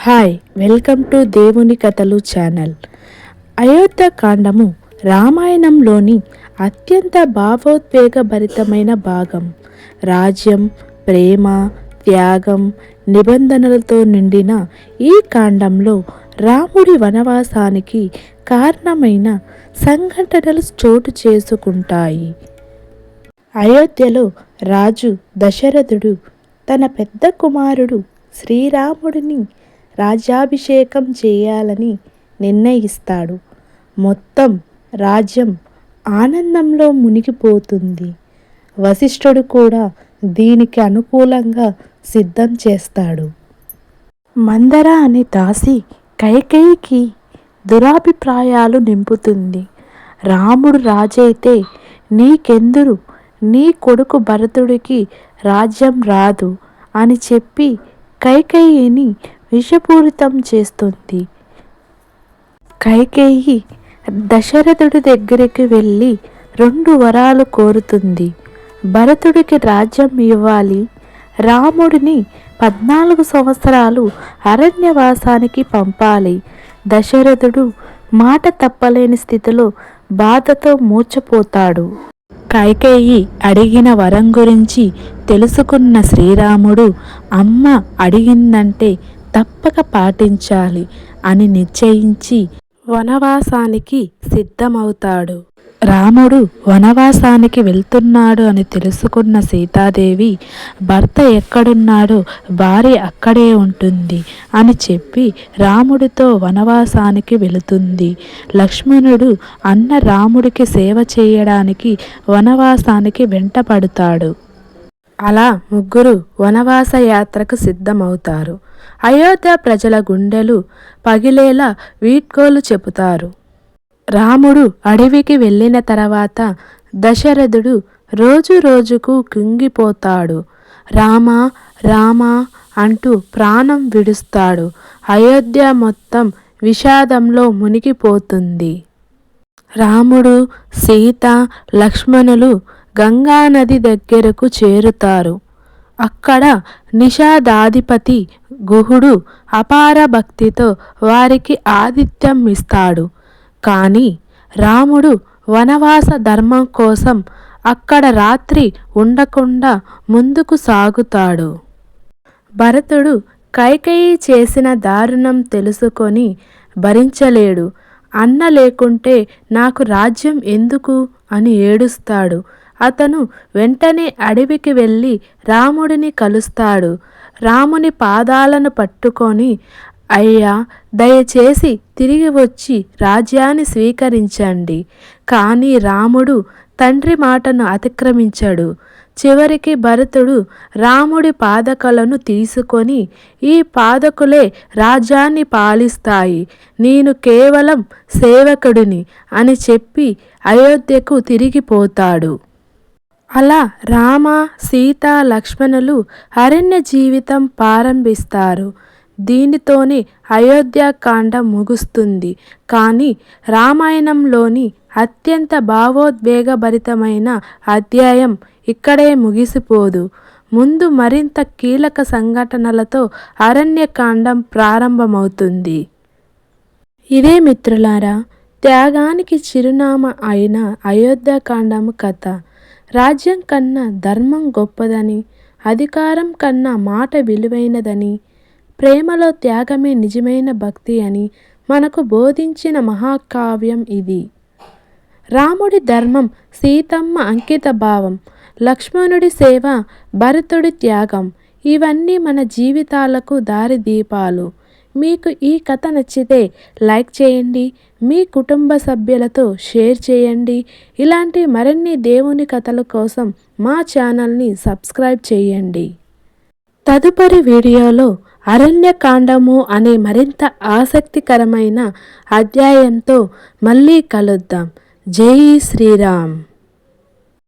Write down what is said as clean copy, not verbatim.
Hi, welcome to దేవుని కథలు channel. అయోధ్యకాండము రామాయణంలోని అత్యంత భావోద్వేగభరితమైన భాగం. రాజ్యం, ప్రేమ, త్యాగం, నిబంధనలతో నిండిన ఈ కాండంలో రాముడి వనవాసానికి కారణమైన సంఘటనలు చోటు చేసుకుంటాయి. అయోధ్యలో రాజు దశరథుడు తన పెద్ద కుమారుడు శ్రీరాముడిని రాజ్యాభిషేకం చేయాలని నిర్ణయిస్తాడు. మొత్తం రాజ్యం ఆనందంలో మునిగిపోతుంది. వశిష్ఠుడు కూడా దీనికి అనుకూలంగా సిద్ధం చేస్తాడు. మందర అనే దాసి కైకేయికి దురాభిప్రాయాలు నింపుతుంది. రాముడు రాజైతే నీకెందురు, నీ కొడుకు భరతుడికి రాజ్యం రాదు అని చెప్పి కైకేయిని విషపూరితం చేస్తుంది. కైకేయి దశరథుడి దగ్గరికి వెళ్ళి 2 వరాలు కోరుతుంది. భరతుడికి రాజ్యం ఇవ్వాలి, రాముడిని 14 సంవత్సరాలు అరణ్యవాసానికి పంపాలి. దశరథుడు మాట తప్పలేని స్థితిలో బాధతో మూర్ఛపోతాడు. కైకేయి అడిగిన వరం గురించి తెలుసుకున్న శ్రీరాముడు అమ్మ అడిగిందంటే తప్పక పాటించాలి అని నిశ్చయించి వనవాసానికి సిద్ధమవుతాడు. రాముడు వనవాసానికి వెళ్తున్నాడు అని తెలుసుకున్న సీతాదేవి భర్త ఎక్కడున్నాడో భార్య అక్కడే ఉంటుంది అని చెప్పి రాముడితో వనవాసానికి వెళుతుంది. లక్ష్మణుడు అన్న రాముడికి సేవ చేయడానికి వనవాసానికి వెంటపడతాడు. అలా ముగ్గురు వనవాస యాత్రకు సిద్ధమవుతారు. అయోధ్య ప్రజల గుండెలు పగిలేలా వీడ్కోలు చెబుతారు. రాముడు అడవికి వెళ్ళిన తర్వాత దశరథుడు రోజు రోజుకు కుంగిపోతాడు. రామా రామా అంటూ ప్రాణం విడుస్తాడు. అయోధ్య మొత్తం విషాదంలో మునిగిపోతుంది. రాముడు, సీత, లక్ష్మణులు గంగానది దగ్గరకు చేరుతారు. అక్కడ నిషాదాధిపతి గుహుడు అపార భక్తితో వారికి ఆతిథ్యం ఇస్తాడు. కానీ రాముడు వనవాస ధర్మం కోసం అక్కడ రాత్రి ఉండకుండా ముందుకు సాగుతాడు. భరతుడు కైకేయి చేసిన దారుణం తెలుసుకొని భరించలేడు. అన్న లేకుంటే నాకు రాజ్యం ఎందుకు అని ఏడుస్తాడు. అతను వెంటనే అడవికి వెళ్ళి రాముడిని కలుస్తాడు. రాముని పాదాలను పట్టుకొని, అయ్యా, దయచేసి తిరిగి వచ్చి రాజ్యాన్ని స్వీకరించండి. కానీ రాముడు తండ్రి మాటను అతిక్రమించాడు. చివరికి భరతుడు రాముడి పాదకలను తీసుకొని, ఈ పాదకులే రాజ్యాన్ని పాలిస్తాయి, నేను కేవలం సేవకుడిని అని చెప్పి అయోధ్యకు తిరిగిపోతాడు. అలా రామ, సీత, లక్ష్మణులు అరణ్య జీవితం ప్రారంభిస్తారు. దీనితోనే అయోధ్యకాండం ముగుస్తుంది. కానీ రామాయణంలోని అత్యంత భావోద్వేగభరితమైన అధ్యాయం ఇక్కడే ముగిసిపోదు. ముందు మరింత కీలక సంఘటనలతో అరణ్యకాండం ప్రారంభమవుతుంది. ఇదే మిత్రులారా, త్యాగానికి చిరునామా అయిన అయోధ్యకాండము కథ. రాజ్యం కన్నా ధర్మం గొప్పదని, అధికారం కన్నా మాట విలువైనదని, ప్రేమలో త్యాగమే నిజమైన భక్తి అని మనకు బోధించిన మహాకావ్యం ఇది. రాముడి ధర్మం, సీతమ్మ అంకిత భావం, లక్ష్మణుడి సేవ, భరతుడి త్యాగం ఇవన్నీ మన జీవితాలకు దారిదీపాలు. మీకు ఈ కథ నచ్చితే లైక్ చేయండి, మీ కుటుంబ సభ్యులతో షేర్ చేయండి. ఇలాంటి మరిన్ని దేవుని కథల కోసం మా ఛానల్ని సబ్స్క్రైబ్ చేయండి. తదుపరి వీడియోలో అరణ్యకాండము అనే మరింత ఆసక్తికరమైన అధ్యాయంతో మళ్ళీ కలుద్దాం. జై శ్రీరామ్.